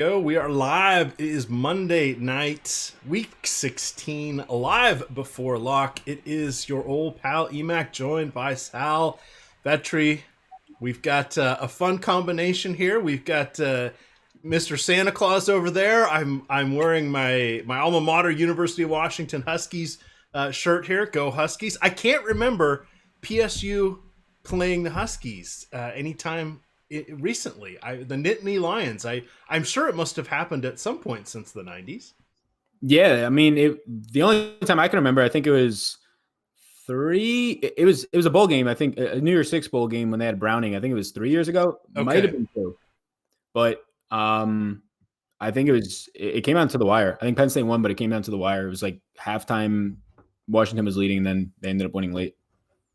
Go. We are live. It is Monday night, week 16, live before lock. It is your old pal Emac joined by Sal Vetri. We've got a fun combination here. We've got Mr. Santa Claus over there. I'm wearing my alma mater, University of Washington Huskies shirt here. Go Huskies! I can't remember PSU playing the Huskies anytime recently. The Nittany Lions. I'm sure it must have happened at some point since the 90s. Yeah, I mean, the only time I can remember, I think it was three. It was a bowl game. I think a New Year's Six bowl game when they had Browning. I think it was 3 years ago. Might have Okay. been two, but I think it came out to the wire. I think Penn State won, but it came down to the wire. It was like halftime. Washington was leading, and then they ended up winning late.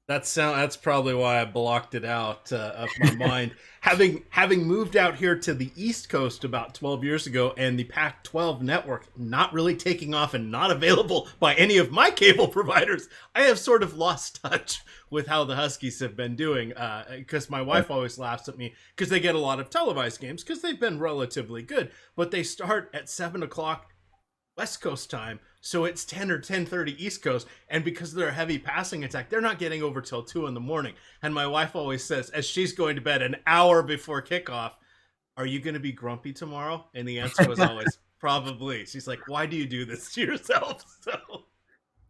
That's probably why I blocked it out of my mind. Having moved out here to the East Coast about 12 years ago, and the Pac-12 network not really taking off and not available by any of my cable providers, I have sort of lost touch with how the Huskies have been doing. Because my wife always laughs at me because they get a lot of televised games because they've been relatively good, but they start at 7 o'clock West Coast time, so it's 10 or 10:30 East Coast, and because of their heavy passing attack, they're not getting over till 2 in the morning. And my wife always says, as she's going to bed an hour before kickoff, "Are you going to be grumpy tomorrow?" And the answer was always, "Probably." She's like, "Why do you do this to yourself?" So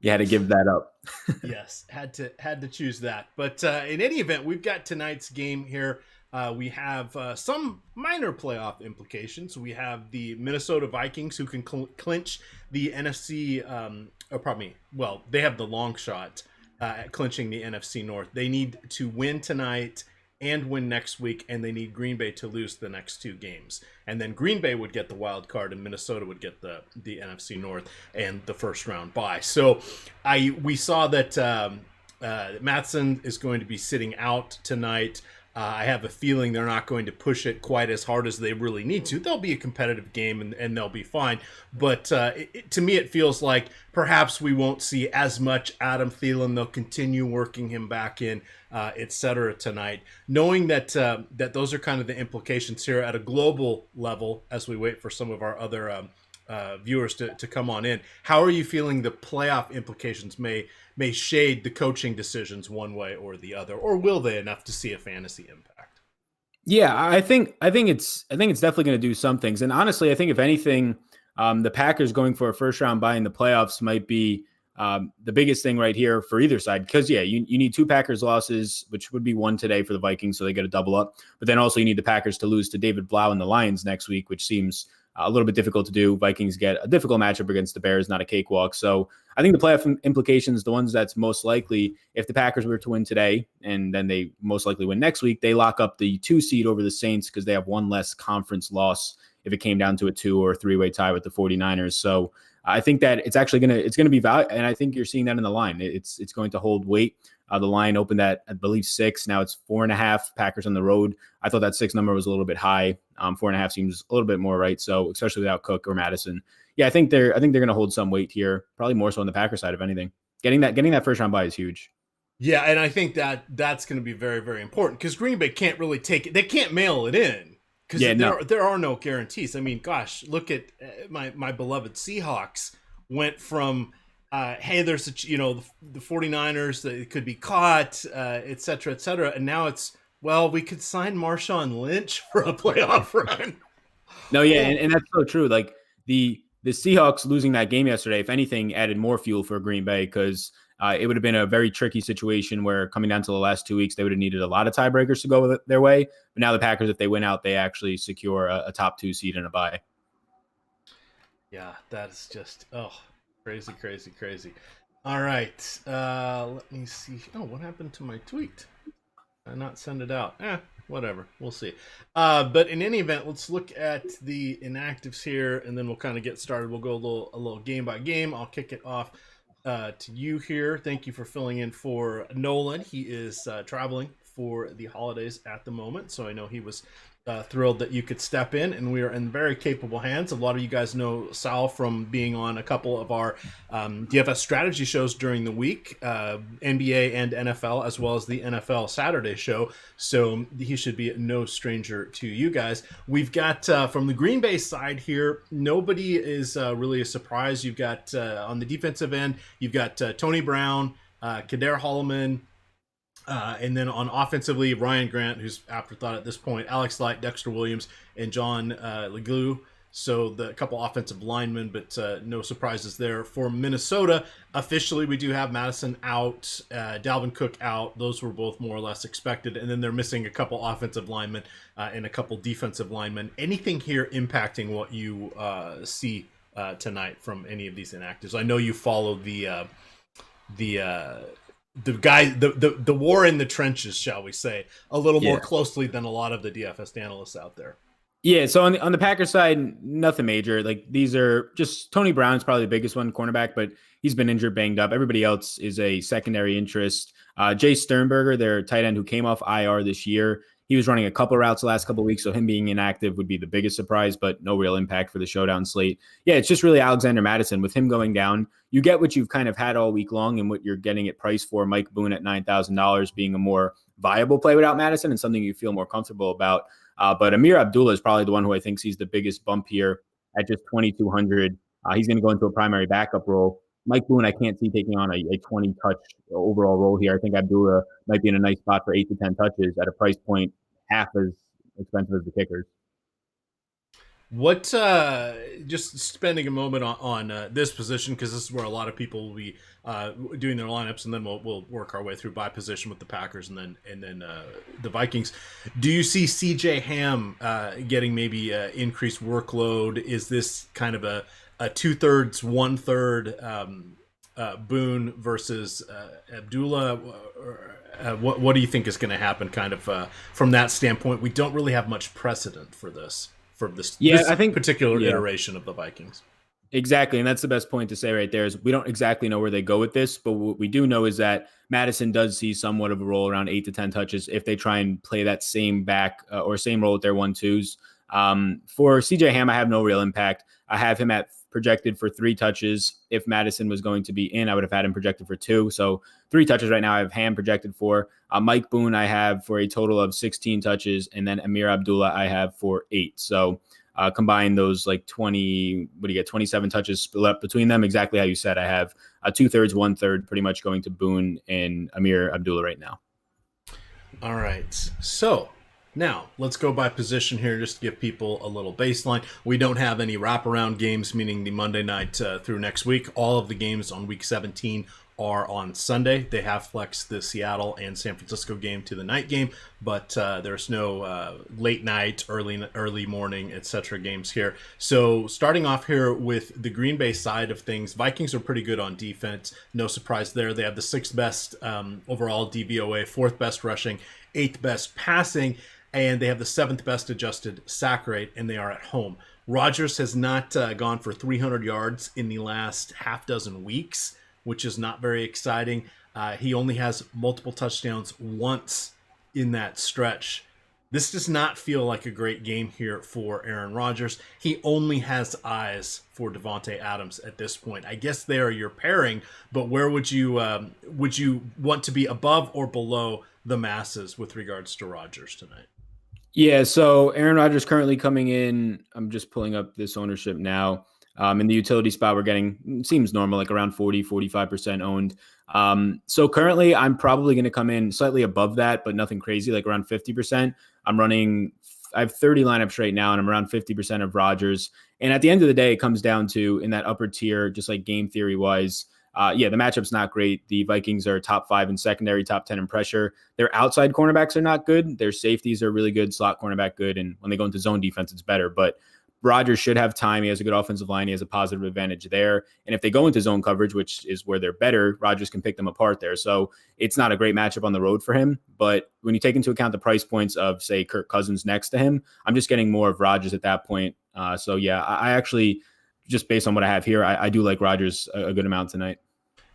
You had to give that up. yes, had to choose that. But in any event, we've got tonight's game here. We have some minor playoff implications. We have the Minnesota Vikings who can clinch the NFC. Pardon me. Well, they have the long shot at clinching the NFC North. They need to win tonight and win next week, and they need Green Bay to lose the next two games. And then Green Bay would get the wild card, and Minnesota would get the NFC North and the first round bye. So we saw that Matson is going to be sitting out tonight. I have a feeling they're not going to push it quite as hard as they really need to. There'll be a competitive game and they'll be fine. But to me, it feels like perhaps we won't see as much Adam Thielen. They'll continue working him back in, etc. tonight. Knowing that that those are kind of the implications here at a global level as we wait for some of our other viewers to come on in. How are you feeling the playoff implications may shade the coaching decisions one way or the other, or will they enough to see a fantasy impact? Yeah, I think it's definitely going to do some things. And honestly, I think if anything, the Packers going for a first round bye in the playoffs might be the biggest thing right here for either side. Because yeah, you need two Packers losses, which would be one today for the Vikings, so they get a double up. But then also you need the Packers to lose to David Blau and the Lions next week, which seems a little bit difficult to do. Vikings get a difficult matchup against the Bears, not a cakewalk. So I think the playoff implications, the ones that's most likely, if the Packers were to win today and then they most likely win next week, they lock up the 2 seed over the Saints because they have one less conference loss if it came down to a 2 or 3-way tie with the 49ers. So I think that it's going to be value, and I think you're seeing that in the line. It's going to hold weight. The line opened at, I believe, 6. Now it's 4.5. Packers on the road. I thought that 6 number was a little bit high. 4.5 seems a little bit more right. So especially without Cook or Madison, yeah, I think they're going to hold some weight here. Probably more so on the Packer side, if anything. Getting that first round bye is huge. Yeah, and I think that's going to be very, very important because Green Bay can't really take it. They can't mail it in because there are no guarantees. I mean, gosh, look at my beloved Seahawks went from hey, there's the 49ers that it could be caught, et cetera, and now it's, well, we could sign Marshawn Lynch for a playoff run. No, yeah, and that's so true. Like the Seahawks losing that game yesterday, if anything, added more fuel for Green Bay because it would have been a very tricky situation where coming down to the last 2 weeks, they would have needed a lot of tiebreakers to go their way. But now the Packers, if they win out, they actually secure a top 2 seed and a bye. Yeah, that's just, crazy. All right, let me see. Oh, what happened to my tweet? I not send it out. Whatever. We'll see. But in any event, let's look at the inactives here, and then we'll kind of get started. We'll go a little game by game. I'll kick it off to you here. Thank you for filling in for Nolan. He is traveling for the holidays at the moment, so I know he was thrilled that you could step in, and we are in very capable hands. A lot of you guys know Sal from being on a couple of our DFS strategy shows during the week, NBA and NFL, as well as the NFL Saturday show. So he should be no stranger to you guys. We've got from the Green Bay side here, nobody is really a surprise. You've got on the defensive end, you've got Tony Brown, Kader Holloman, and then on offensively, Ryan Grant, who's afterthought at this point, Alex Light, Dexter Williams, and John Leglue. So the couple offensive linemen, but no surprises there. For Minnesota, officially we do have Madison out, Dalvin Cook out. Those were both more or less expected. And then they're missing a couple offensive linemen and a couple defensive linemen. Anything here impacting what you see tonight from any of these inactives? I know you follow the war in the trenches, shall we say, a little more closely than a lot of the DFS analysts out there. Yeah, so on the Packers side, nothing major. Like these are just Tony Brown's probably the biggest one, cornerback, but he's been injured, banged up. Everybody else is a secondary interest. Jay Sternberger, their tight end who came off IR this year, he was running a couple routes the last couple of weeks, so him being inactive would be the biggest surprise, but no real impact for the showdown slate. Yeah, it's just really Alexander Mattison. With him going down, you get what you've kind of had all week long and what you're getting at price for. Mike Boone at $9,000 being a more viable play without Mattison and something you feel more comfortable about. But Amir Abdullah is probably the one who I think sees the biggest bump here at just 2,200. He's going to go into a primary backup role. Mike Boone, I can't see taking on a 20-touch overall role here. I think Abdullah might be in a nice spot for 8 to 10 touches at a price point half as expensive as the kickers. What, just spending a moment on this position, because this is where a lot of people will be doing their lineups, and then we'll work our way through by position with the Packers and then the Vikings. Do you see CJ Ham getting maybe increased workload? Is this kind of a 2/3, 1/3 Boone versus Abdullah? What do you think is going to happen kind of from that standpoint? We don't really have much precedent for this. I think particular iteration of the Vikings. Exactly. And that's the best point to say right there is we don't exactly know where they go with this, but what we do know is that Madison does see somewhat of a role around 8 to 10 touches if they try and play that same back or same role with their 1-2s. For CJ Ham, I have no real impact. I have him at projected for 3 touches. If Madison was going to be in, I would have had him projected for 2. So 3 touches right now. I have Ham projected for. Mike Boone I have for a total of 16 touches, and then Amir Abdullah I have for 8. So combine those like 20, 27 touches split up between them. Exactly how you said. I have 2/3, 1/3 pretty much going to Boone and Amir Abdullah right now. All right. So now let's go by position here just to give people a little baseline. We don't have any wraparound games, meaning the Monday night through next week. All of the games on week 17 are on Sunday. They have flexed the Seattle and San Francisco game to the night game, but there's no late night, early morning, etc. games here. So starting off here with the Green Bay side of things, Vikings are pretty good on defense. No surprise there. They have the 6th best overall DVOA, 4th best rushing, 8th best passing, and they have the 7th best adjusted sack rate, and they are at home. Rodgers has not gone for 300 yards in the last half dozen weeks, which is not very exciting. He only has multiple touchdowns once in that stretch. This does not feel like a great game here for Aaron Rodgers. He only has eyes for Devontae Adams at this point. I guess they are your pairing, but where would you want to be above or below the masses with regards to Rodgers tonight? Yeah, so Aaron Rodgers currently coming in. I'm just pulling up this ownership now. In the utility spot, we're getting, seems normal, like around 40-45% owned. So currently, I'm probably going to come in slightly above that, but nothing crazy, like around 50%. I have 30 lineups right now, and I'm around 50% of Rodgers. And at the end of the day, it comes down to, in that upper tier, just like game theory-wise, the matchup's not great. The Vikings are top 5 in secondary, top 10 in pressure. Their outside cornerbacks are not good. Their safeties are really good, slot cornerback good, and when they go into zone defense, it's better. But Rodgers should have time. He has a good offensive line. He has a positive advantage there. And if they go into zone coverage, which is where they're better, Rodgers can pick them apart there. So it's not a great matchup on the road for him. But when you take into account the price points of, say, Kirk Cousins next to him, I'm just getting more of Rodgers at that point. So, yeah, I actually, just based on what I have here, I do like Rodgers a good amount tonight.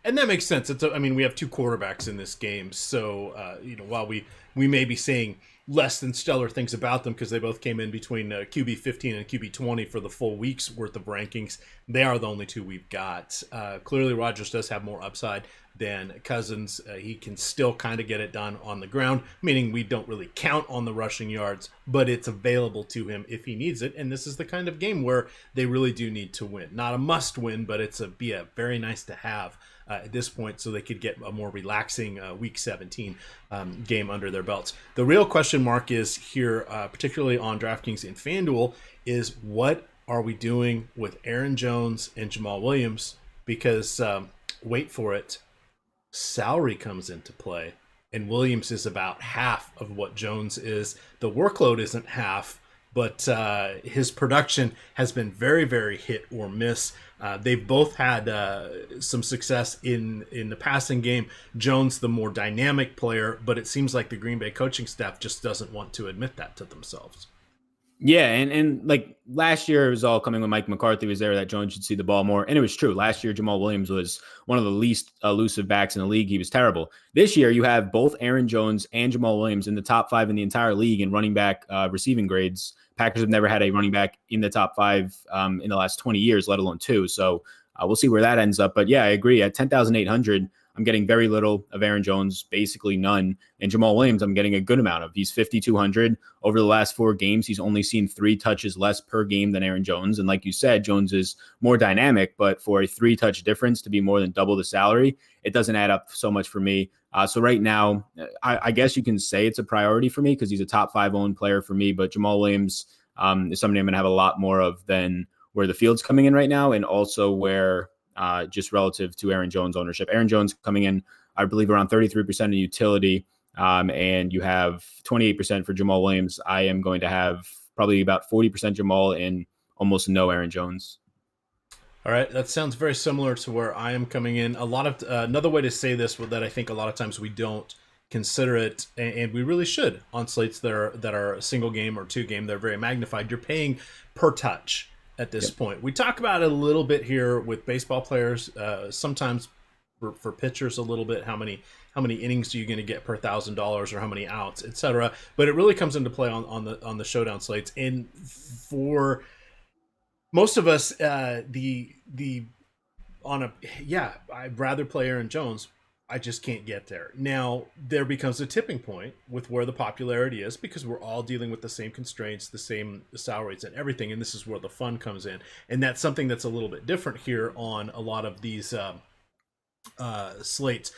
And that makes sense. We have 2 quarterbacks in this game. So, while we may be saying, less than stellar things about them because they both came in between QB 15 and QB 20 for the full week's worth of rankings. They are the only two we've got. Clearly, Rodgers does have more upside than Cousins. He can still kind of get it done on the ground, meaning we don't really count on the rushing yards, but it's available to him if he needs it. And this is the kind of game where they really do need to win. Not a must win, but it's a very nice to have at this point, so they could get a more relaxing Week 17 game under their belts. The real question mark is here, particularly on DraftKings and FanDuel, is what are we doing with Aaron Jones and Jamal Williams? Because, wait for it, salary comes into play, and Williams is about half of what Jones is. The workload isn't half, but his production has been very, very hit or miss. They've both had some success in the passing game. Jones, the more dynamic player, but it seems like the Green Bay coaching staff just doesn't want to admit that to themselves. Yeah, and like last year, it was all coming when Mike McCarthy was there that Jones should see the ball more. And it was true. Last year, Jamal Williams was one of the least elusive backs in the league. He was terrible. This year, you have both Aaron Jones and Jamal Williams in the top 5 in the entire league in running back receiving grades. Packers have never had a running back in the top 5 in the last 20 years, let alone 2. So we'll see where that ends up. But yeah, I agree. At 10,800, I'm getting very little of Aaron Jones, basically none. And Jamal Williams, I'm getting a good amount of. He's 5,200. Over the last 4 games, he's only seen 3 touches less per game than Aaron Jones. And like you said, Jones is more dynamic, but for a 3-touch difference to be more than double the salary, it doesn't add up so much for me. So right now, I guess you can say it's a priority for me because he's a top 5 owned player for me. But Jamal Williams is somebody I'm going to have a lot more of than where the field's coming in right now, and also where just relative to Aaron Jones ownership. Aaron Jones coming in, I believe, around 33% in utility, and you have 28% for Jamal Williams. I am going to have probably about 40% Jamal and almost no Aaron Jones. All right, that sounds very similar to where I am coming in. A lot of another way to say this that I think a lot of times we don't consider it, and we really should on slates that are a single game or 2 game. They're very magnified. You're paying per touch at this point. We talk about it a little bit here with baseball players. Sometimes for pitchers, a little bit how many innings are you going to get per $1,000 or how many outs, etc. But it really comes into play on the showdown slates. And for most of us, I'd rather play Aaron Jones. I just can't get there. Now, there becomes a tipping point with where the popularity is because we're all dealing with the same constraints, the same salaries and everything, and this is where the fun comes in. And that's something that's a little bit different here on a lot of these slates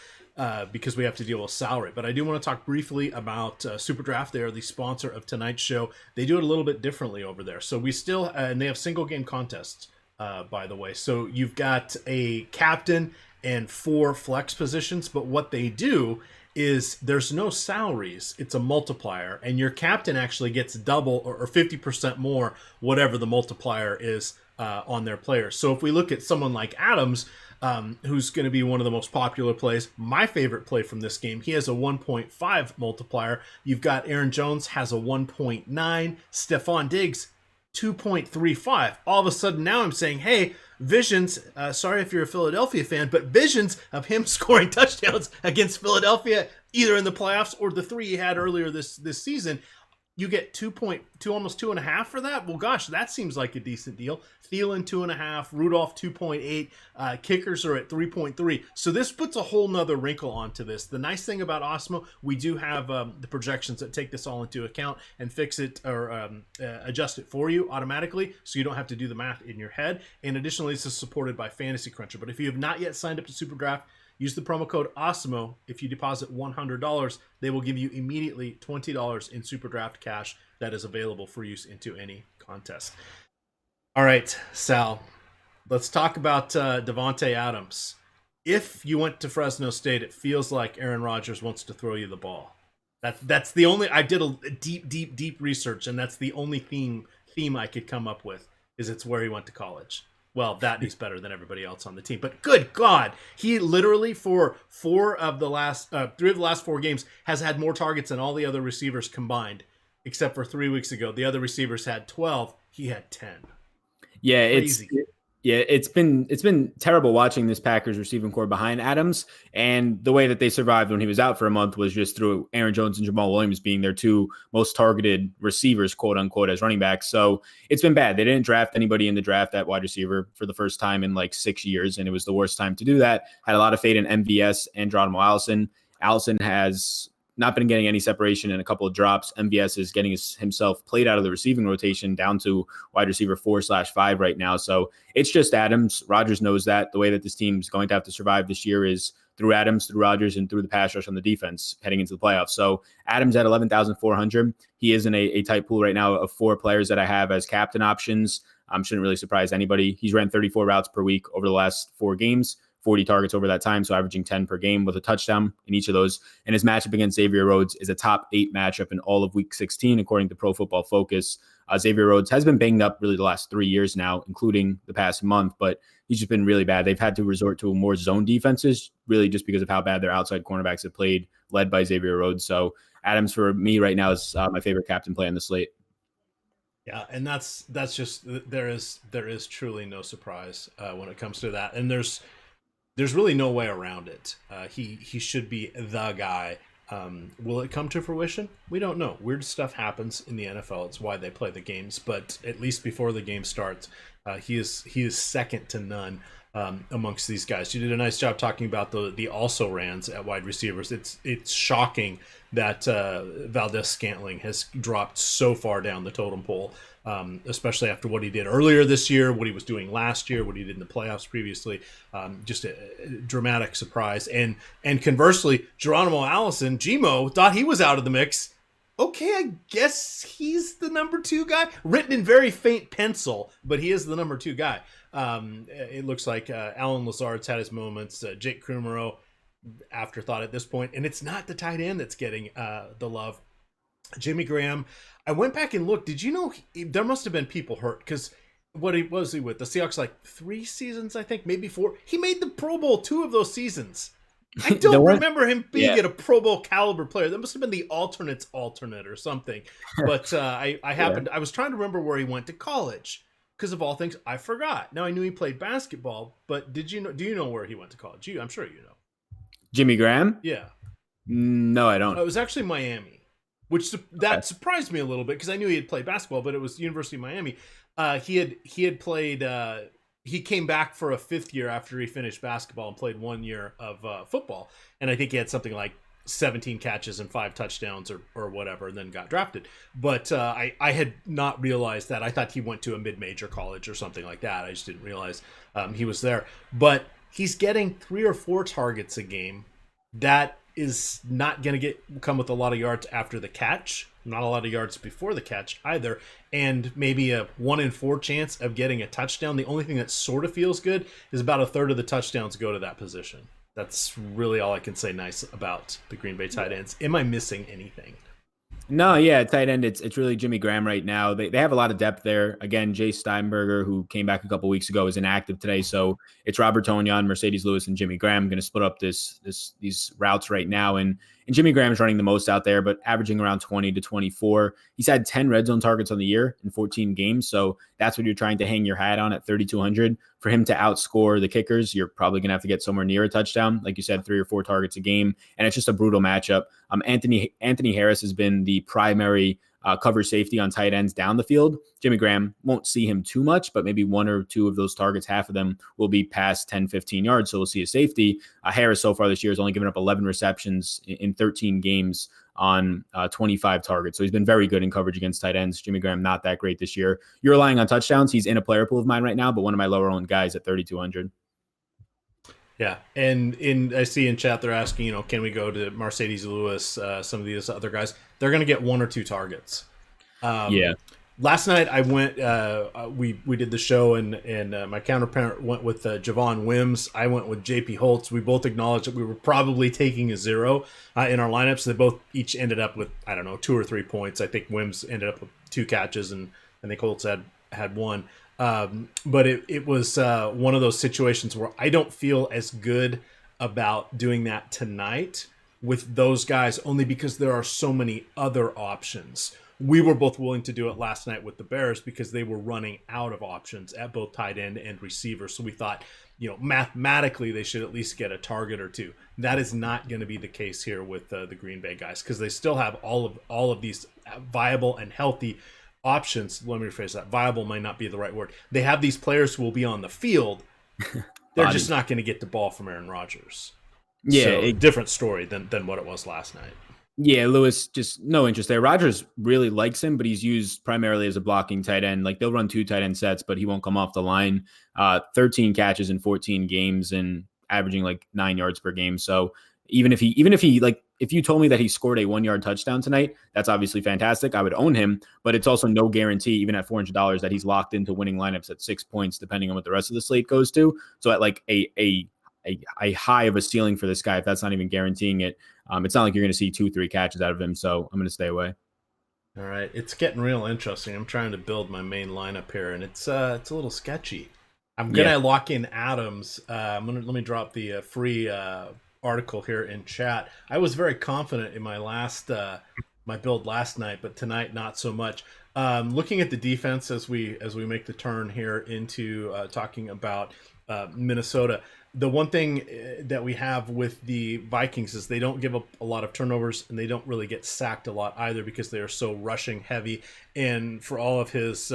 because we have to deal with salary. But I do want to talk briefly about Super Draft. They are the sponsor of tonight's show. They do it a little bit differently over there. So we still, and they have single game contests, by the way. So you've got a captain and 4 flex positions, but what they do is there's no salaries. It's a multiplier, and your captain actually gets double or 50% more, whatever the multiplier is on their players. So if we look at someone like Adams, who's going to be one of the most popular plays, my favorite play from this game, he has a 1.5 multiplier. You've got Aaron Jones has a 1.9, Stephon Diggs 2.35. All of a sudden now I'm saying, hey, visions, sorry if you're a Philadelphia fan, but visions of him scoring touchdowns against Philadelphia, either in the playoffs or the 3 he had earlier this season. You get 2.2, almost 2.5 for that. Well, gosh, that seems like a decent deal. Thielen 2.5, Rudolph 2.8, kickers are at 3.3. So this puts a whole nother wrinkle onto this. The nice thing about Osmo, we do have the projections that take this all into account and fix it or adjust it for you automatically, so you don't have to do the math in your head. And additionally, this is supported by Fantasy Cruncher. But if you have not yet signed up to SuperDraft, use the promo code OSMO. If you deposit $100, they will give you immediately $20 in SuperDraft cash that is available for use into any contest. All right, Sal, let's talk about Davante Adams. If you went to Fresno State, it feels like Aaron Rodgers wants to throw you the ball. That's the only. I did a deep research, and that's the only theme I could come up with. Is it's where he went to college. Well, that he's better than everybody else on the team. But good God, he literally for 3 of the last 4 games has had more targets than all the other receivers combined, except for 3 weeks ago. The other receivers had 12. He had 10. Yeah, Crazy. Yeah, it's been terrible watching this Packers receiving core behind Adams, and the way that they survived when he was out for a month was just through Aaron Jones and Jamal Williams being their two most targeted receivers, quote unquote, as running backs. So it's been bad. They didn't draft anybody in the draft at wide receiver for the first time in like 6 years, and it was the worst time to do that. Had a lot of faith in MVS and Geronimo Allison. Allison has not been getting any separation in a couple of drops. MVS is getting himself played out of the receiving rotation down to wide receiver 4/5 right now. So it's just Adams. Rodgers knows that. The way that this team's going to have to survive this year is through Adams, through Rodgers, and through the pass rush on the defense heading into the playoffs. So Adams at 11,400. He is in a tight pool right now of 4 players that I have as captain options. Shouldn't really surprise anybody. He's ran 34 routes per week over the last 4 games. 40 targets over that time, so averaging 10 per game with a touchdown in each of those. And his matchup against Xavier Rhodes is a top 8 matchup in all of Week 16, according to Pro Football Focus. Xavier Rhodes has been banged up really the last 3 years now, including the past month, but he's just been really bad. They've had to resort to more zone defenses, really just because of how bad their outside cornerbacks have played, led by Xavier Rhodes. So Adams, for me right now, is my favorite captain play on the slate. Yeah, and that's just there is truly no surprise when it comes to that, and there's really no way around it. He should be the guy. Will it come to fruition? We don't know. Weird stuff happens in the NFL. It's why they play the games. But at least before the game starts, he is second to none amongst these guys. You did a nice job talking about the also rans at wide receivers. It's shocking that Valdes Scantling has dropped so far down the totem pole, especially after what he did earlier this year, what he was doing last year, what he did in the playoffs previously. Just a dramatic surprise. And conversely, Geronimo Allison, Gmo, thought he was out of the mix. Okay, I guess he's the number 2 guy. Written in very faint pencil, but he is the number 2 guy. It looks like Alan Lazard's had his moments. Jake Krumero, afterthought at this point. And it's not the tight end that's getting the love. Jimmy Graham, I went back and looked. Did you know there must have been people hurt? Because what was he with? The Seahawks like 3 seasons, I think, maybe 4. He made the Pro Bowl 2 of those seasons. I don't remember him being at a Pro Bowl caliber player. That must have been the alternate or something. But I was trying to remember where he went to college. Because of all things, I forgot. Now I knew he played basketball, but do you know where he went to college? I'm sure you know. Jimmy Graham? Yeah. No, I don't. It was actually Miami, which surprised me a little bit because I knew he had played basketball, but it was University of Miami. He had played. He came back for a 5th year after he finished basketball and played 1 year of football, and I think he had something like 17 catches and 5 touchdowns or whatever, and then got drafted. But I had not realized that. I thought he went to a mid-major college or something like that. I just didn't realize he was there. But he's getting 3 or 4 targets a game. That is not going to come with a lot of yards after the catch. Not a lot of yards before the catch either. And maybe a 1 in 4 chance of getting a touchdown. The only thing that sort of feels good is about a third of the touchdowns go to that position. That's really all I can say nice about the Green Bay tight ends. Am I missing anything? No, yeah, tight end. It's really Jimmy Graham right now. They have a lot of depth there. Again, Jay Steinberger, who came back a couple weeks ago, is inactive today. So it's Robert Tonyan, Mercedes Lewis, and Jimmy Graham going to split up these routes right now. And Jimmy Graham's running the most out there, but averaging around 20 to 24. He's had 10 red zone targets on the year in 14 games. So that's what you're trying to hang your hat on at 3,200. For him to outscore the kickers, you're probably going to have to get somewhere near a touchdown. Like you said, 3 or 4 targets a game. And it's just a brutal matchup. Anthony Harris has been the primary cover safety on tight ends down the field. Jimmy Graham won't see him too much, but maybe 1 or 2 of those targets, half of them will be past 10, 15 yards. So we'll see a safety. Harris so far this year has only given up 11 receptions in 13 games on 25 targets. So he's been very good in coverage against tight ends. Jimmy Graham, not that great this year. You're relying on touchdowns. He's in a player pool of mine right now, but one of my lower owned guys at 3,200. Yeah, and I see in chat they're asking, can we go to Mercedes Lewis, some of these other guys? They're going to get 1 or 2 targets. Yeah. Last night I went. We did the show, and my counterpart went with Javon Wims. I went with J.P. Holtz. We both acknowledged that we were probably taking a 0 in our lineups. They both each ended up with 2 or 3 points. I think Wims ended up with 2 catches, and I think Holtz had 1. But it was one of those situations where I don't feel as good about doing that tonight with those guys, only because there are so many other options We were both willing to do it last night with the Bears because they were running out of options at both tight end and receiver. So we thought, mathematically they should at least get a target or two. That is not going to be the case here with the Green Bay guys because they still have all of these viable and healthy options. Let me rephrase that. Viable might not be the right word. They have these players who will be on the field. They're just not going to get the ball from Aaron Rodgers. Yeah, so different story than what it was last night. Yeah, Lewis, just no interest there. Rodgers really likes him, but he's used primarily as a blocking tight end. Like they'll run 2 tight end sets, but he won't come off the line. 13 catches in 14 games and averaging like 9 yards per game. So even if he like, if you told me that he scored a 1-yard touchdown tonight, that's obviously fantastic. I would own him, but it's also no guarantee, even at $400, that he's locked into winning lineups at 6 points, depending on what the rest of the slate goes to. So at like a high of a ceiling for this guy, if that's not even guaranteeing it, it's not like you're going to see 2-3 catches out of him. So I'm going to stay away. All right, it's getting real interesting. I'm trying to build my main lineup here, and it's a little sketchy. I'm gonna lock in Adams. Let me drop the free article here in chat. I was very confident in my my build last night, but tonight not so much. Looking at the defense as we make the turn here into talking about Minnesota. The one thing that we have with the Vikings is they don't give up a lot of turnovers and they don't really get sacked a lot either because they are so rushing heavy. And for all of his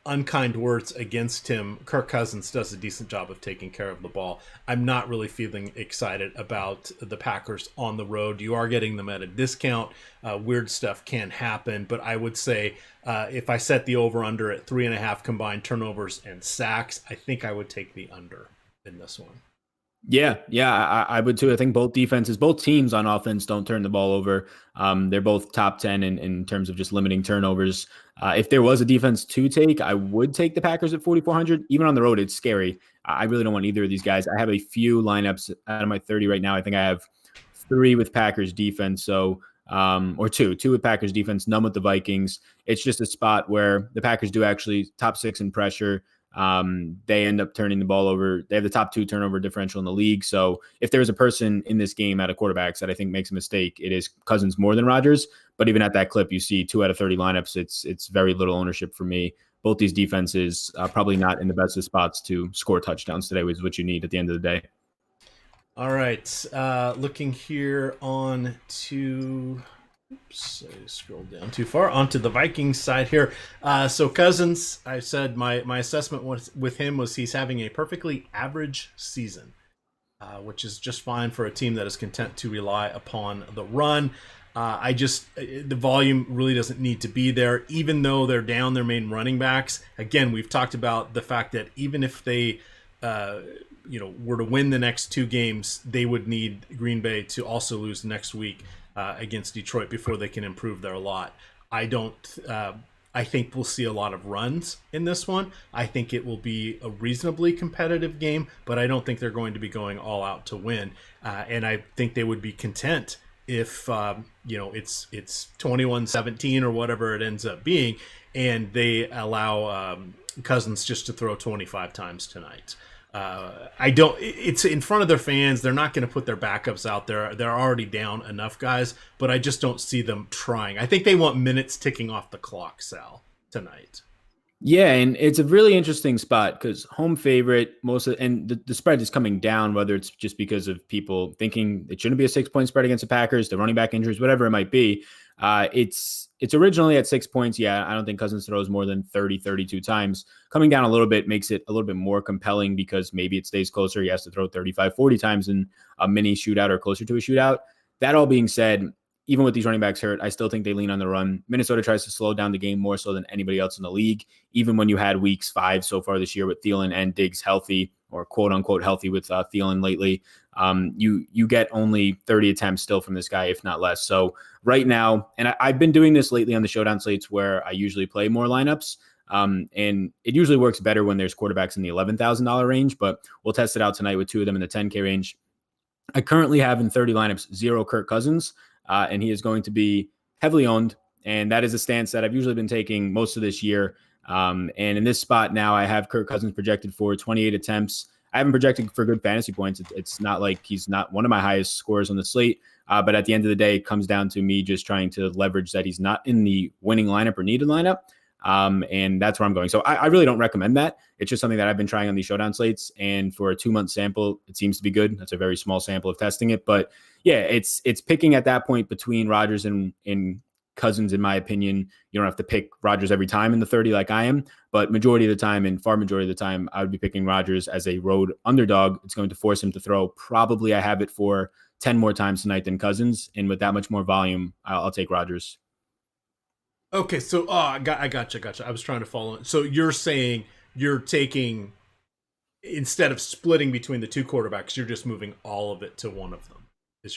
unkind words against him, Kirk Cousins does a decent job of taking care of the ball. I'm not really feeling excited about the Packers on the road. You are getting them at a discount. Weird stuff can happen, but I would say if I set the over-under at 3.5 combined turnovers and sacks, I think I would take the under in this one. Yeah, I would too. I think both teams on offense don't turn the ball over. They're both top 10 in terms of just limiting turnovers. If there was a defense to take, I would take the Packers at 4,400. Even on the road, it's scary. I really don't want either of these guys. I have a few lineups out of my 30 right now. I think I have 3 with Packers defense. So, or two with Packers defense, none with the Vikings. It's just a spot where the Packers do actually top 6 in pressure. They end up turning the ball over. They have the top 2 turnover differential in the league. So if there's a person in this game out of quarterbacks that I think makes a mistake, it is Cousins more than Rodgers. But even at that clip, you see 2 out of 30 lineups. It's very little ownership for me. Both these defenses probably not in the best of spots to score touchdowns today, which is what you need at the end of the day. All right. Looking here on to... Oops, I scrolled down too far. Onto the Vikings side here. So Cousins, I said my assessment with him was he's having a perfectly average season, which is just fine for a team that is content to rely upon the run. The volume really doesn't need to be there, even though they're down their main running backs. Again, we've talked about the fact that even if they were to win the next 2 games, they would need Green Bay to also lose next week against Detroit before they can improve their lot. I think we'll see a lot of runs in this one. I think it will be a reasonably competitive game, but I don't think they're going to be going all out to win. And I think they would be content if it's 21-17 or whatever it ends up being, and they allow Cousins just to throw 25 times tonight. It's in front of their fans. They're not going to put their backups out there. They're already down enough guys, but I just don't see them trying. I think they want minutes ticking off the clock, Sal, tonight. Yeah, and it's a really interesting spot because home favorite, and the spread is coming down, whether it's just because of people thinking it shouldn't be a 6-point spread against the Packers, the running back injuries, whatever it might be. It's originally at 6 points. Yeah, I don't think Cousins throws more than 32 times. Coming down a little bit makes it a little bit more compelling because maybe it stays closer. He has to throw 40 times in a mini shootout or closer to a shootout. That all being said, even with these running backs hurt, I still think they lean on the run. Minnesota tries to slow down the game more so than anybody else in the league. Even when you had weeks 5 so far this year with Thielen and Diggs healthy, or quote unquote healthy with Thielen lately, you get only 30 attempts still from this guy, if not less. So right now, and I've been doing this lately on the showdown slates where I usually play more lineups. And it usually works better when there's quarterbacks in the $11,000 range, but we'll test it out tonight with 2 of them in the 10K range. I currently have in 30 lineups 0 Kirk Cousins. And he is going to be heavily owned. And that is a stance that I've usually been taking most of this year. And in this spot now, I have Kirk Cousins projected for 28 attempts. I haven't projected for good fantasy points. It's not like he's not one of my highest scorers on the slate. But at the end of the day, it comes down to me just trying to leverage that he's not in the winning lineup or needed lineup. And that's where I'm going. So I really don't recommend that. It's just something that I've been trying on these showdown slates. And for a 2-month sample, it seems to be good. That's a very small sample of testing it. But yeah, it's picking at that point between Rodgers and Cousins, in my opinion. You don't have to pick Rodgers every time in the 30 like I am, but majority of the time and far majority of the time, I would be picking Rodgers as a road underdog. It's going to force him to throw. Probably I have it for 10 more times tonight than Cousins. And with that much more volume, I'll take Rodgers. Okay, so I gotcha. I was trying to follow. So you're saying you're taking, instead of splitting between the two quarterbacks, you're just moving all of it to one of them.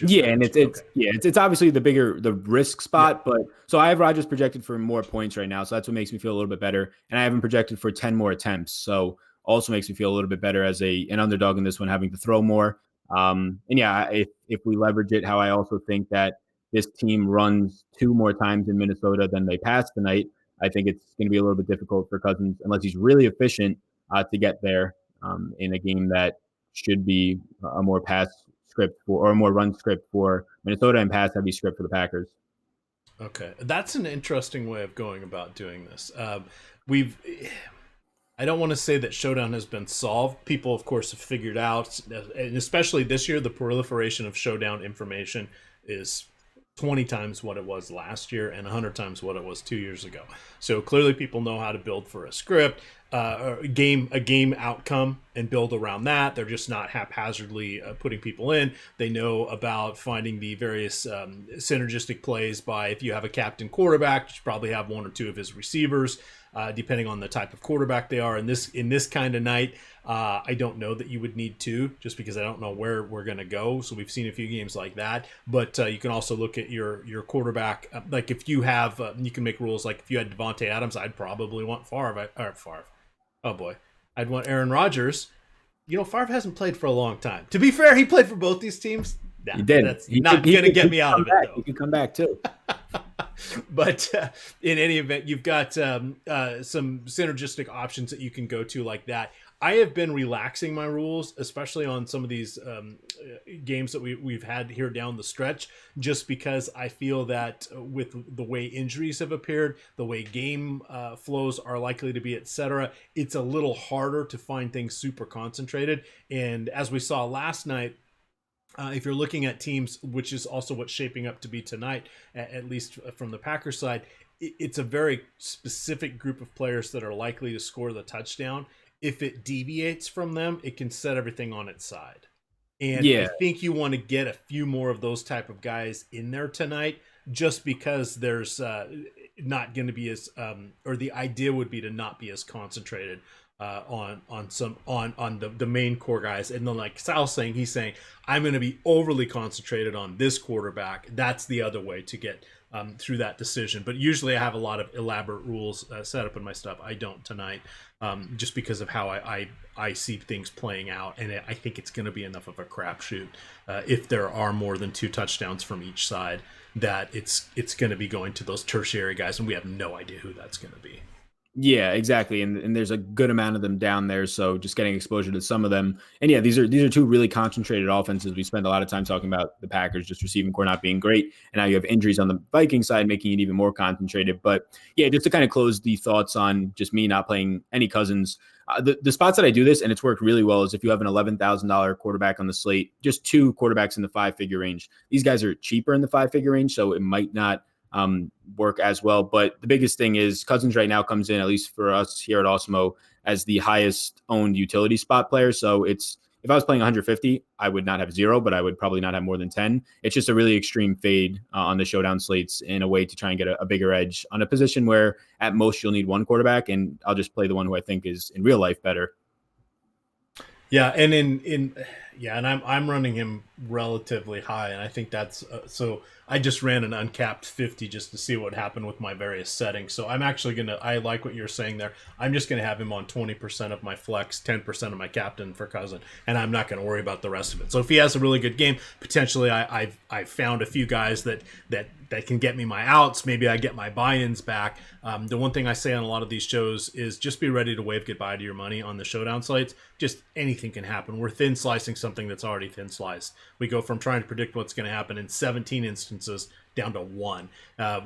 Yeah, and it's obviously the risk spot, but so I have Rodgers projected for more points right now, so that's what makes me feel a little bit better. And I have him projected for 10 more attempts, so also makes me feel a little bit better as an underdog in this one, having to throw more. And yeah, if we leverage it, how I also think that this team runs 2 more times in Minnesota than they pass tonight, I think it's going to be a little bit difficult for Cousins unless he's really efficient to get there in a game that should be a more pass script or a more run script for Minnesota and pass heavy script for the Packers. Okay, that's an interesting way of going about doing this. We've, I don't want to say that Showdown has been solved. People, of course, have figured out, and especially this year, the proliferation of Showdown information is 20 times what it was last year and 100 times what it was 2 years ago. So clearly people know how to build for a script, a game outcome, and build around that. They're just not haphazardly putting people in. They know about finding the various synergistic plays by, if you have a captain quarterback, you should probably have 1 or 2 of his receivers, depending on the type of quarterback they are. In this kind of night, I don't know that you would need 2, just because I don't know where we're going to go. So we've seen a few games like that. But you can also look at your quarterback. Like if you have, you can make rules like if you had Devontae Adams, I'd probably want Favre. Oh boy, I'd want Aaron Rodgers. Favre hasn't played for a long time. To be fair, he played for both these teams. Nah, he did. That's not going to get me out of it, though. He could come back, too. But in any event, you've got some synergistic options that you can go to like that. I have been relaxing my rules, especially on some of these games that we've had here down the stretch, just because I feel that with the way injuries have appeared, the way game flows are likely to be, etc., it's a little harder to find things super concentrated. And as we saw last night, if you're looking at teams, which is also what's shaping up to be tonight, at least from the Packers side, it's a very specific group of players that are likely to score the touchdown. If it deviates from them, it can set everything on its side. And I think you want to get a few more of those type of guys in there tonight, just because there's not going to be as, or the idea would be to not be as concentrated on the main core guys. And then like Sal's saying, he's saying, I'm going to be overly concentrated on this quarterback. That's the other way to get through that decision. But usually I have a lot of elaborate rules set up in my stuff. I don't tonight, just because of how I see things playing out. And I think it's going to be enough of a crapshoot if there are more than 2 touchdowns from each side, that it's going to be going to those tertiary guys, and we have no idea who that's going to be. Yeah, exactly. And there's a good amount of them down there. So just getting exposure to some of them. And yeah, these are 2 really concentrated offenses. We spend a lot of time talking about the Packers just receiving core not being great. And now you have injuries on the Viking side, making it even more concentrated. But yeah, just to kind of close the thoughts on just me not playing any Cousins, the spots that I do this, and it's worked really well, is if you have an $11,000 quarterback on the slate, just 2 quarterbacks in the 5-figure range. These guys are cheaper in the 5-figure range, so it might not work as well. But the biggest thing is Cousins right now comes in, at least for us here at Osmo, as the highest owned utility spot player. So it's, if I was playing 150, I would not have 0, but I would probably not have more than 10. It's just a really extreme fade on the showdown slates in a way to try and get a bigger edge on a position where at most you'll need 1 quarterback, and I'll just play the one who I think is in real life better. Yeah, and and I'm running him relatively high, and I think that's so. I just ran an uncapped 50 just to see what happened with my various settings. So I'm actually I like what you're saying there. I'm just gonna have him on 20% of my flex, 10% of my captain for Cousin, and I'm not gonna worry about the rest of it. So if he has a really good game, potentially I've found a few guys that can get me my outs. Maybe I get my buy-ins back. The one thing I say on a lot of these shows is just be ready to wave goodbye to your money on the showdown slates. Just anything can happen. We're thin slicing some something that's already thin sliced. We go from trying to predict what's going to happen in 17 instances down to 1.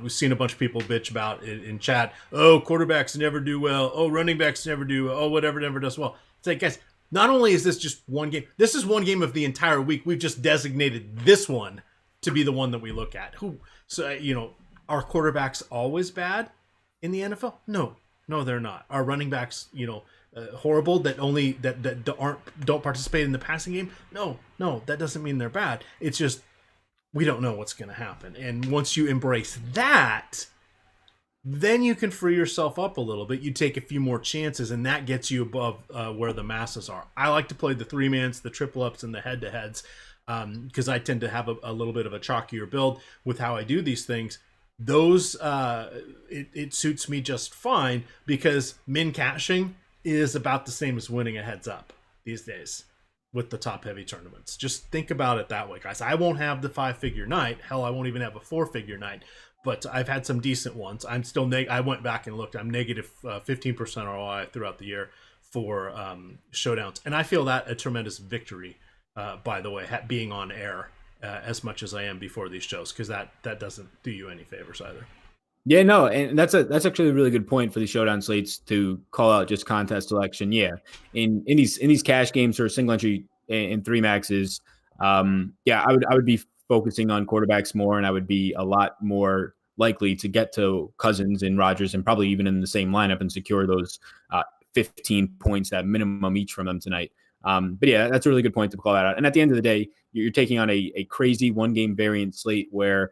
We've seen a bunch of people bitch about it in chat. Oh, quarterbacks never do well. Oh, running backs never do well. Oh, whatever never does well. It's like, guys, not only is this just one game, this is one game of the entire week. We've just designated this one to be the one that we look at. Are quarterbacks always bad in the NFL? No, they're not. Are running backs, horrible that don't participate in the passing game? No, that doesn't mean they're bad. It's just we don't know what's going to happen. And once you embrace that, then you can free yourself up a little bit. You take a few more chances, and that gets you above where the masses are. I like to play the 3-mans, the triple ups, and the head-to-heads because I tend to have a little bit of a chalkier build with how I do these things. Those it suits me just fine because min cashing is about the same as winning a heads up these days with the top heavy tournaments. Just think about it that way, guys. I won't have the 5-figure night. Hell, I won't even have a 4-figure night, but I've had some decent ones. I'm still I went back and looked. I'm negative 15% ROI throughout the year for showdowns, and I feel that a tremendous victory. By the way, being on air as much as I am before these shows, because that doesn't do you any favors either. Yeah, no, and that's actually a really good point for the showdown slates to call out just contest selection. Yeah, in these cash games or single entry in 3 maxes, I would be focusing on quarterbacks more, and I would be a lot more likely to get to Cousins and Rodgers and probably even in the same lineup and secure those 15 points at minimum each from them tonight. But yeah, that's a really good point to call that out. And at the end of the day, you're taking on a crazy 1-game variant slate where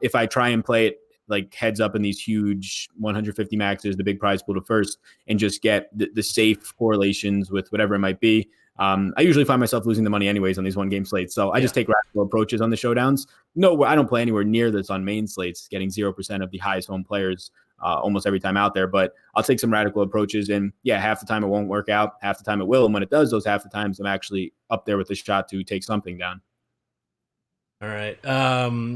if I try and play it like heads up in these huge 150 maxes, the big prize pool to first, and just get the safe correlations with whatever it might be, I usually find myself losing the money anyways on these 1-game slates. So I just take radical approaches on the showdowns. No, I don't play anywhere near this on main slates, getting 0% of the highest home players almost every time out there. But I'll take some radical approaches, and yeah, half the time it won't work out, half the time it will. And when it does, those half the times I'm actually up there with the shot to take something down. All right.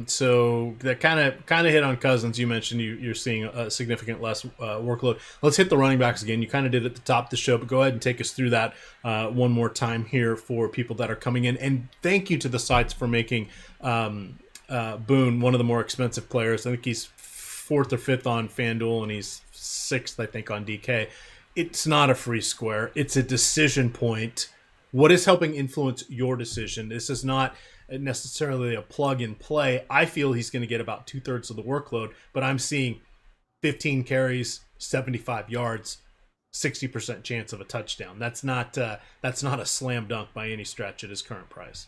So that kind of hit on Cousins. You mentioned you're seeing a significant less workload. Let's hit the running backs again. You kind of did at the top of the show, but go ahead and take us through that one more time here for people that are coming in. And thank you to the sites for making Boone one of the more expensive players. I think he's 4th or 5th on FanDuel, and he's 6th, I think, on DK. It's not a free square. It's a decision point. What is helping influence your decision? This is not necessarily a plug and play. I feel he's going to get about 2/3 of the workload, but I'm seeing 15 carries, 75 yards, 60% chance of a touchdown. That's not a slam dunk by any stretch at his current price.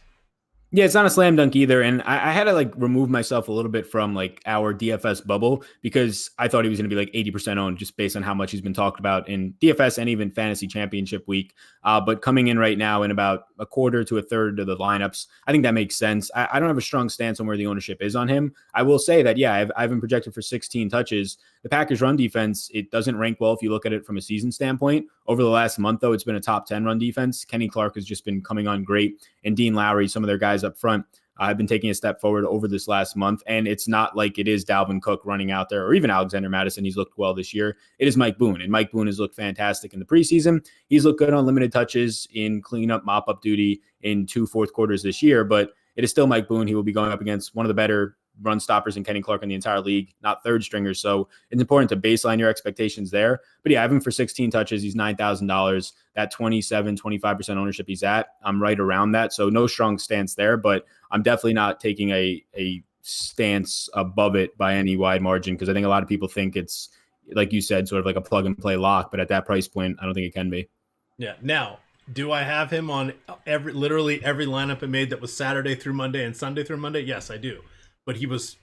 Yeah, it's not a slam dunk either. And I had to remove myself a little bit from our DFS bubble because I thought he was going to be 80% owned just based on how much he's been talked about in DFS and even fantasy championship week. But coming in right now in about a quarter to a third of the lineups, I think that makes sense. I don't have a strong stance on where the ownership is on him. I will say that, yeah, I've been projected for 16 touches. The Packers run defense, it doesn't rank well if you look at it from a season standpoint. Over the last month, though, it's been a top 10 run defense. Kenny Clark has just been coming on great. And Dean Lowry, some of their guys up front, have been taking a step forward over this last month. And it's not like it is Dalvin Cook running out there or even Alexander Mattison. He's looked well this year. It is Mike Boone. And Mike Boone has looked fantastic in the preseason. He's looked good on limited touches in cleanup, mop-up duty in 2 fourth quarters this year. But it is still Mike Boone. He will be going up against one of the better run stoppers in Kenny Clark in the entire league, not third stringers. So it's important to baseline your expectations there. But yeah, I have him for 16 touches. He's $9,000. That 25% ownership he's at, I'm right around that. So no strong stance there, but I'm definitely not taking a stance above it by any wide margin because I think a lot of people think it's, like you said, sort of like a plug and play lock. But at that price point, I don't think it can be. Yeah. Now, do I have him on literally every lineup I made that was Saturday through Monday and Sunday through Monday? Yes, I do. But he was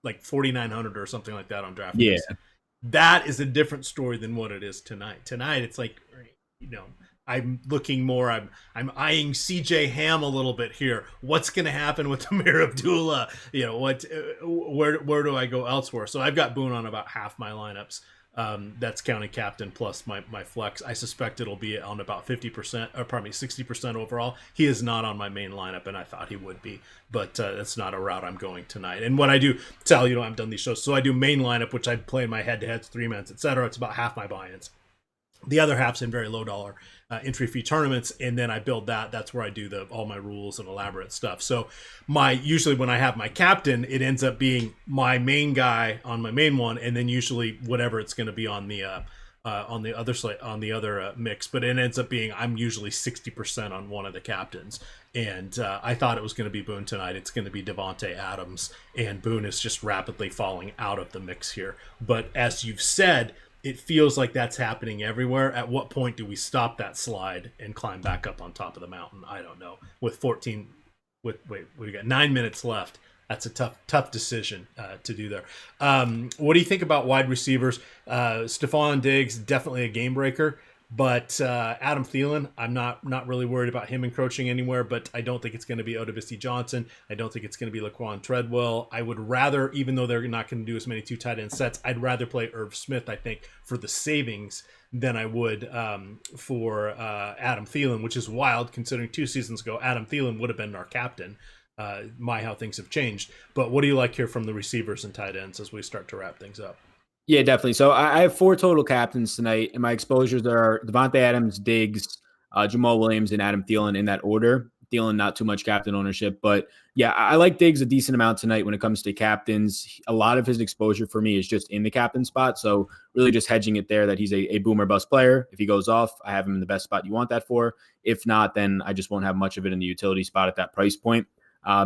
like 4,900 or something like that on DraftKings. Yeah. That is a different story than what it is tonight. Tonight, it's I'm looking more. I'm eyeing CJ Ham a little bit here. What's going to happen with Amir Abdullah? Where do I go elsewhere? So I've got Boone on about half my lineups. That's counting captain plus my flex. I suspect it'll be on about 60% overall. He is not on my main lineup, and I thought he would be, but that's not a route I'm going tonight. And what I do, Sal, I've done these shows, so I do main lineup, which I play in my head-to-heads, 3-mans, etc. It's about half my buy-ins. The other half's in very low dollar entry fee tournaments, and then I build that. That's where I do all my rules and elaborate stuff. So usually when I have my captain, it ends up being my main guy on my main one, and then usually whatever it's going to be on the other slate, on the other mix. But it ends up being I'm usually 60% on one of the captains, and I thought it was going to be Boone tonight. It's going to be Devontae Adams, and Boone is just rapidly falling out of the mix here. But as you've said, it feels like that's happening everywhere. At what point do we stop that slide and climb back up on top of the mountain? I don't know. With 14, we got 9 minutes left. That's a tough decision to do there. What do you think about wide receivers? Stephon Diggs, definitely a game breaker, but Adam Thielen, I'm not really worried about him encroaching anywhere, but I don't think it's going to be Odubisi Johnson. I don't think it's going to be Laquan Treadwell. I would rather, even though they're not going to do as many 2 tight end sets, I'd rather play Irv Smith, I think, for the savings than I would for Adam Thielen, which is wild considering 2 seasons ago, Adam Thielen would have been our captain. How things have changed. But what do you like here from the receivers and tight ends as we start to wrap things up? Yeah, definitely. So I have 4 total captains tonight, and my exposures are Devontae Adams, Diggs, Jamal Williams, and Adam Thielen in that order. Thielen, not too much captain ownership, but yeah, I like Diggs a decent amount tonight when it comes to captains. A lot of his exposure for me is just in the captain spot, so really just hedging it there that he's a boomer bust player. If he goes off, I have him in the best spot you want that for. If not, then I just won't have much of it in the utility spot at that price point.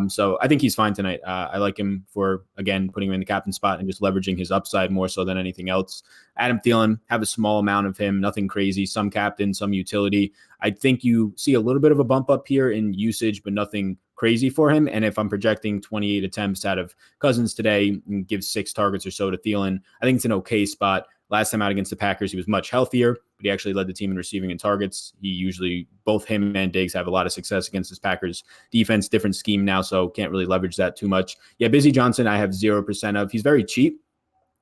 So I think he's fine tonight. I like him for, again, putting him in the captain spot and just leveraging his upside more so than anything else. Adam Thielen, have a small amount of him, nothing crazy, some captain, some utility. I think you see a little bit of a bump up here in usage, but nothing crazy for him. And if I'm projecting 28 attempts out of Cousins today and give 6 targets or so to Thielen, I think it's an okay spot. Last time out against the Packers, he was much healthier, but he actually led the team in receiving and targets. He usually, both him and Diggs have a lot of success against this Packers defense, different scheme now, so can't really leverage that too much. Yeah, Busy Johnson, I have 0% of. He's very cheap,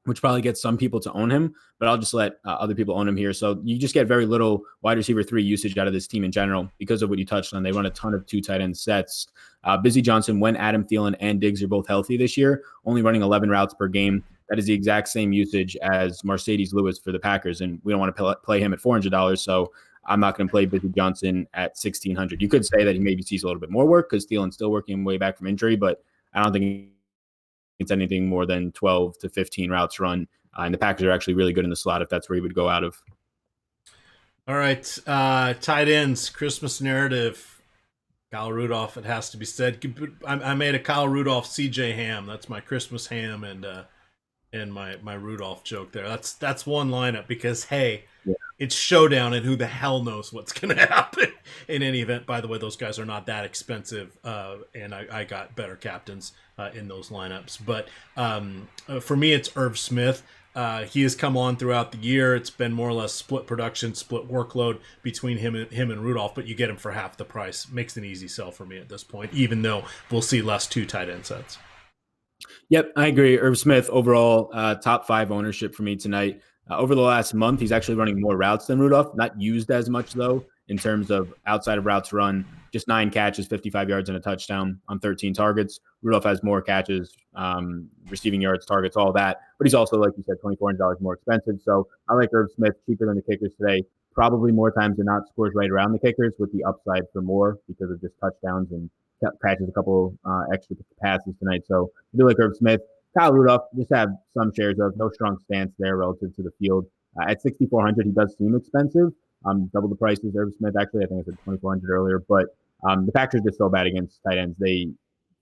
which probably gets some people to own him, but I'll just let other people own him here. So you just get very little wide receiver 3 usage out of this team in general because of what you touched on. They run a ton of 2 tight end sets. Busy Johnson, when Adam Thielen and Diggs are both healthy this year, only running 11 routes per game. That is the exact same usage as Mercedes Lewis for the Packers, and we don't want to play him at $400, so I'm not going to play Busy Johnson at $1,600. You could say that he maybe sees a little bit more work because Thielen's still working way back from injury, but I don't think it's anything more than 12 to 15 routes run, and the Packers are actually really good in the slot if that's where he would go out of. All right, tight ends, Christmas narrative. Kyle Rudolph, it has to be said. I made a Kyle Rudolph CJ ham. That's my Christmas ham and my Rudolph joke there. That's one lineup because, hey, yeah, it's showdown and who the hell knows what's going to happen in any event. By the way, those guys are not that expensive, and I got better captains in those lineups. But for me, it's Irv Smith. He has come on throughout the year. It's been more or less split production, split workload between him and Rudolph, but you get him for half the price. Makes an easy sell for me at this point, even though we'll see less 2 tight end sets. Yep, I agree. Irv Smith, overall, top 5 ownership for me tonight. Over the last month, he's actually running more routes than Rudolph. Not used as much, though, in terms of outside of routes run. Just 9 catches, 55 yards, and a touchdown on 13 targets. Rudolph has more catches, receiving yards, targets, all that. But he's also, like you said, $2,400 more expensive. So I like Irv Smith, cheaper than the kickers today. Probably more times than not scores right around the kickers with the upside for more because of just touchdowns and catches a couple extra passes tonight. So I do like Irv Smith. Kyle Rudolph, just have some shares of. No strong stance there relative to the field. At 6,400, he does seem expensive. Double the prices. Irv Smith, actually, I think I said 2,400 earlier. But the Packers are just so bad against tight ends.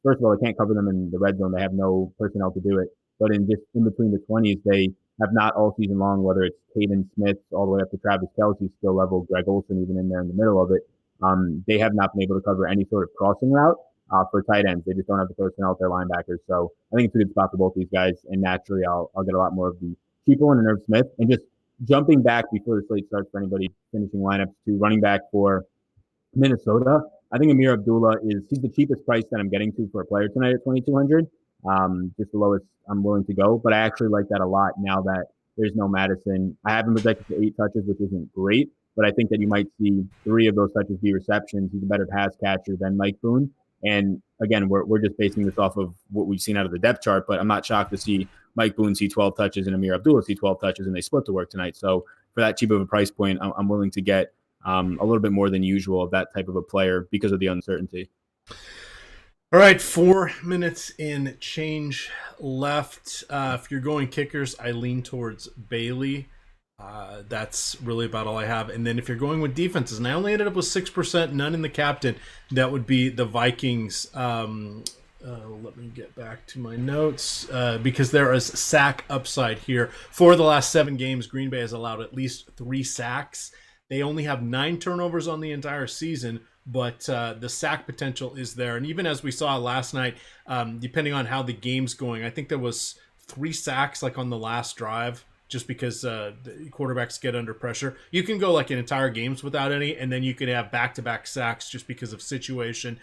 First of all, they can't cover them in the red zone. They have no personnel to do it. But in between the 20s, they have not all season long, whether it's Caden Smith all the way up to Travis Kelce, still level, Greg Olsen even in there in the middle of it. They have not been able to cover any sort of crossing route for tight ends. They just don't have the personnel at their linebackers. So I think it's a good spot for both these guys. And naturally, I'll get a lot more of the cheaper one in Irv Smith. And just jumping back before the slate starts for anybody finishing lineups to running back for Minnesota, I think Amir Abdullah he's the cheapest price that I'm getting to for a player tonight at 2,200. Just the lowest I'm willing to go. But I actually like that a lot now that there's no Madison. I have him projected to 8 touches, which isn't great. But I think that you might see 3 of those touches be receptions. He's a better pass catcher than Mike Boone. And again, we're just basing this off of what we've seen out of the depth chart, but I'm not shocked to see Mike Boone see 12 touches and Amir Abdullah see 12 touches and they split the work tonight. So for that cheap of a price point, I'm willing to get a little bit more than usual of that type of a player because of the uncertainty. All right, 4 minutes in change left. If you're going kickers, I lean towards Bailey. That's really about all I have. And then if you're going with defenses, and I only ended up with 6%, none in the captain, that would be the Vikings. Let me get back to my notes because there is sack upside here. For the last 7 games, Green Bay has allowed at least 3 sacks. They only have 9 turnovers on the entire season, but the sack potential is there. And even as we saw last night, depending on how the game's going, I think there was 3 sacks like on the last drive, just because the quarterbacks get under pressure. You can go like an entire games without any, and then you can have back-to-back sacks just because of situation,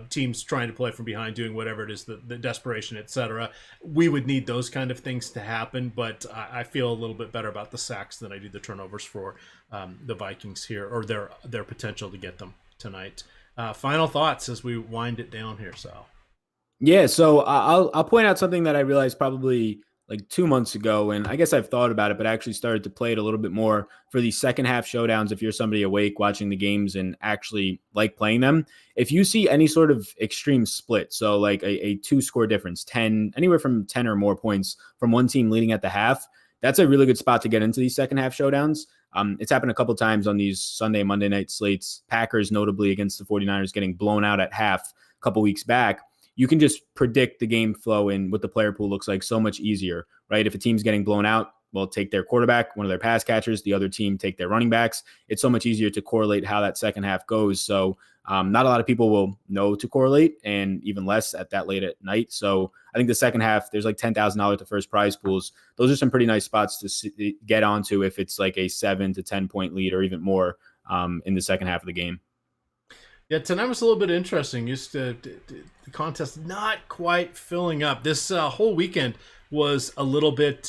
teams trying to play from behind, doing whatever it is, the desperation, etc. We would need those kind of things to happen, but I feel a little bit better about the sacks than I do the turnovers for the Vikings here, or their potential to get them tonight. Final thoughts as we wind it down here, Sal. Yeah, so I'll point out something that I realized probably like 2 months ago, and I guess I've thought about it, but I actually started to play it a little bit more for these second half showdowns. If you're somebody awake watching the games and actually like playing them, if you see any sort of extreme split, so like a 2-score difference, 10, anywhere from 10 or more points from one team leading at the half, that's a really good spot to get into these second half showdowns. It's happened a couple times on these Sunday, Monday night slates. Packers notably against the 49ers getting blown out at half a couple weeks back. You can just predict the game flow and what the player pool looks like so much easier, right? If a team's getting blown out, well, take their quarterback, one of their pass catchers, the other team take their running backs. It's so much easier to correlate how that second half goes. So not a lot of people will know to correlate, and even less at that late at night. So I think the second half, there's like $10,000 to first prize pools. Those are some pretty nice spots to get onto if it's like a 7 to 10 point lead or even more in the second half of the game. Yeah, tonight was a little bit interesting. Just the contest not quite filling up. This whole weekend was a little bit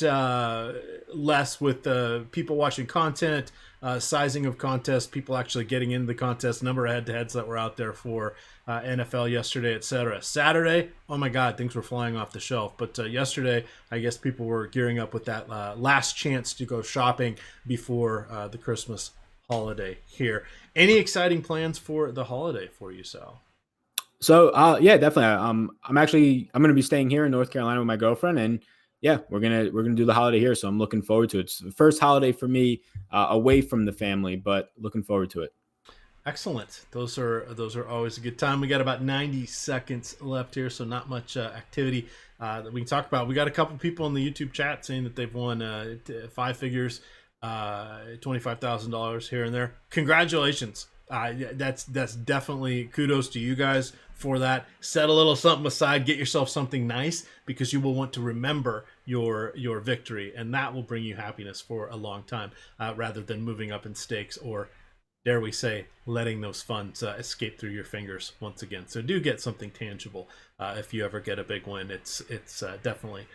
less with people watching content, sizing of contests, people actually getting into the contest, number of head-to-heads that were out there for NFL yesterday, etc. Saturday, oh my God, things were flying off the shelf. But yesterday, I guess people were gearing up with that last chance to go shopping before the Christmas holiday here. Any exciting plans for the holiday for you, Sal? So yeah, definitely. I'm gonna be staying here in North Carolina with my girlfriend, and yeah, we're gonna do the holiday here. So I'm looking forward to it. It's the first holiday for me away from the family, but looking forward to it. Excellent. Those are always a good time. We got about 90 seconds left here, so not much activity that we can talk about. We got a couple people in the YouTube chat saying that they've won 5 figures. $25,000 here and there. Congratulations. That's definitely kudos to you guys for that. Set a little something aside, get yourself something nice, because you will want to remember your victory, and that will bring you happiness for a long time, rather than moving up in stakes or, dare we say, letting those funds escape through your fingers once again. So do get something tangible if you ever get a big win. It's definitely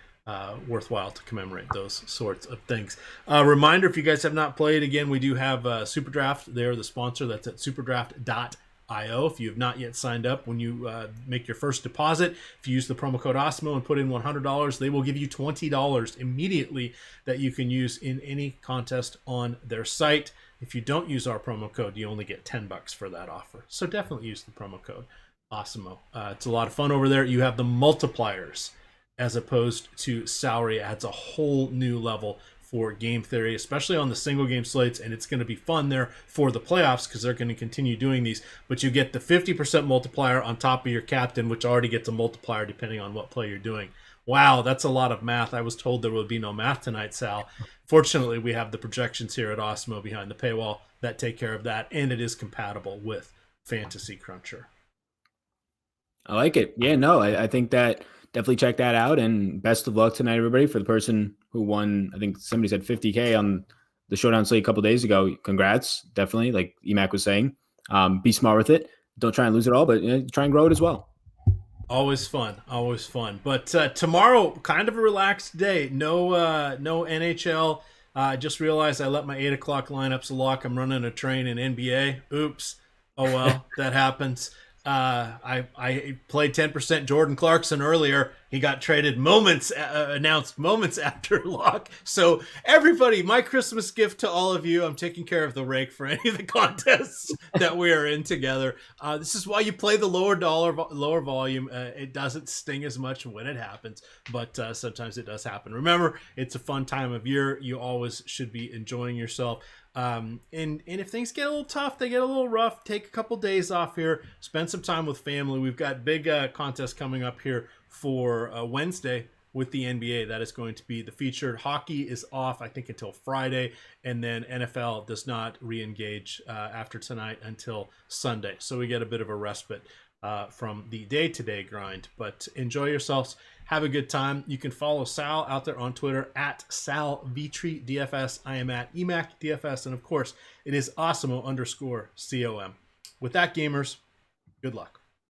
worthwhile to commemorate those sorts of things. Reminder, if you guys have not played, again, we do have Superdraft. They're the sponsor. That's at superdraft.io. If you have not yet signed up, when you make your first deposit, if you use the promo code OSMO and put in $100, they will give you $20 immediately that you can use in any contest on their site. If you don't use our promo code, you only get $10 for that offer. So definitely use the promo code OSMO. It's a lot of fun over there. You have the multipliers as opposed to salary. Adds a whole new level for game theory, especially on the single game slates, and it's going to be fun there for the playoffs because they're going to continue doing these. But you get the 50% multiplier on top of your captain, which already gets a multiplier depending on what play you're doing. Wow, that's a lot of math. I was told there would be no math tonight, Sal. Fortunately, we have the projections here at Osmo behind the paywall that take care of that, and it is compatible with Fantasy Cruncher. I like it. Yeah, no, I think that definitely check that out, and best of luck tonight, everybody. For the person who won, I think somebody said 50K on the showdown slate a couple days ago. Congrats, definitely. Like Emac was saying, be smart with it. Don't try and lose it all, but try and grow it as well. Always fun, always fun. But tomorrow, kind of a relaxed day. No NHL. I just realized I let my 8 o'clock lineups lock. I'm running a train in NBA. Oops. Oh well, that happens. I played 10% Jordan Clarkson earlier. He got traded announced moments after lock. So everybody, my Christmas gift to all of you, I'm taking care of the rake for any of the contests that we are in together. This is why you play the lower volume. It doesn't sting as much when it happens, but sometimes it does happen. Remember, it's a fun time of year. You always should be enjoying yourself. And if things get a little tough, they get a little rough, take a couple days off here, spend some time with family. We've got big contests coming up here for Wednesday with the NBA. That is going to be the featured. Hockey is off, I think, until Friday, and then NFL does not re-engage after tonight until Sunday. So we get a bit of a respite from the day-to-day grind. But enjoy yourselves. Have a good time. You can follow Sal out there on Twitter at SalVitri DFS. I am at EMAC DFS. And of course, it is Awesemo_COM. With that, gamers, good luck.